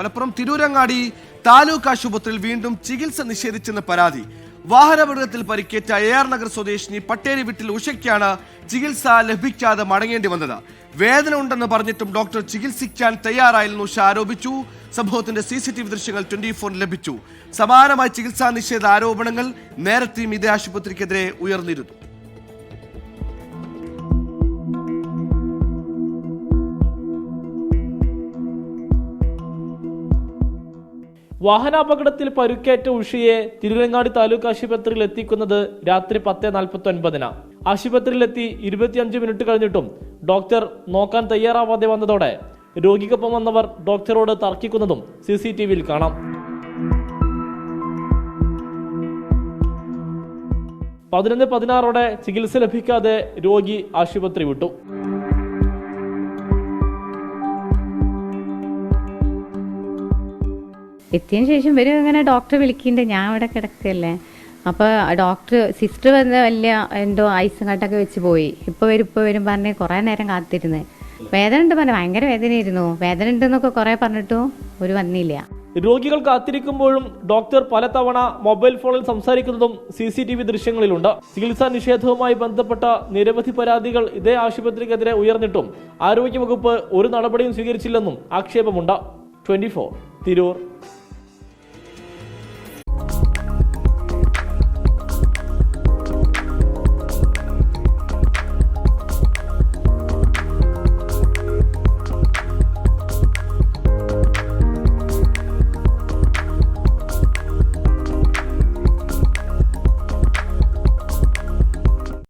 മലപ്പുറം തിരൂരങ്ങാടി താലൂക്ക് ആശുപത്രിയിൽ വീണ്ടും ചികിത്സ നിഷേധിച്ചെന്ന് പരാതി. വാഹനാപകടത്തിൽ പരിക്കേറ്റ AR നഗർ സ്വദേശിനി പട്ടേരി വീട്ടിൽ ഉഷയ്ക്കാണ് ചികിത്സ ലഭിക്കാതെ മടങ്ങേണ്ടി വന്നത്. വേദന ഉണ്ടെന്ന് പറഞ്ഞിട്ടും ഡോക്ടർ ചികിത്സിക്കാൻ തയ്യാറായില്ലെന്ന് ഉഷ ആരോപിച്ചു. സംഭവത്തിന്റെ CCTV ദൃശ്യങ്ങൾ 24 ലഭിച്ചു. സമാനമായ ചികിത്സാ നിഷേധ ആരോപണങ്ങൾ നേരത്തെയും ഇതേ ആശുപത്രിക്കെതിരെ ഉയർന്നിരുന്നു. വാഹനാപകടത്തിൽ പരുക്കേറ്റ ഉഷയെ തിരുരങ്ങാടി താലൂക്ക് ആശുപത്രിയിൽ എത്തിക്കുന്നത് രാത്രി 10:49. ആശുപത്രിയിലെത്തി 25 മിനിറ്റ് കഴിഞ്ഞിട്ടും ഡോക്ടർ നോക്കാൻ തയ്യാറാവാതെ വന്നതോടെ രോഗിക്കൊപ്പം വന്നവർ ഡോക്ടറോട് തർക്കിക്കുന്നതും CCTVയിൽ കാണാം. 11:16 ചികിത്സ ലഭിക്കാതെ രോഗി ആശുപത്രി വിട്ടു. എത്തിയതിന് ശേഷം ഇവർ ഇങ്ങനെ ഡോക്ടറെ വിളിക്കുന്നുണ്ട്. ഞാൻ ഇവിടെ കിടക്കല്ലേ, അപ്പോൾ സിസ്റ്റർ വന്ന് വലിയ എന്തോ ഐസും കട്ടൊക്കെ വെച്ച് പോയി. ഇപ്പോൾ വരും പറഞ്ഞ് കുറേ നേരം കാത്തിരുന്ന്. വേദന ഉണ്ട് പറഞ്ഞു, ഭയങ്കര വേദനയായിരുന്നു. വേദന ഉണ്ടെന്നൊക്കെ കുറേ പറഞ്ഞിട്ടും ഒരു വന്നില്ല. രോഗികൾ കാത്തിരിക്കുമ്പോഴും ഡോക്ടർ പലതവണ മൊബൈൽ ഫോണിൽ സംസാരിക്കുന്നതും CCTV ദൃശ്യങ്ങളിലുണ്ട്. ചികിത്സാ നിഷേധവുമായി ബന്ധപ്പെട്ട നിരവധി പരാതികൾ ഇതേ ആശുപത്രിക്കെതിരെ ഉയർന്നിട്ടും ആരോഗ്യവകുപ്പ് ഒരു നടപടിയും സ്വീകരിച്ചില്ലെന്നും ആക്ഷേപമുണ്ട്. 24 തിരൂർ.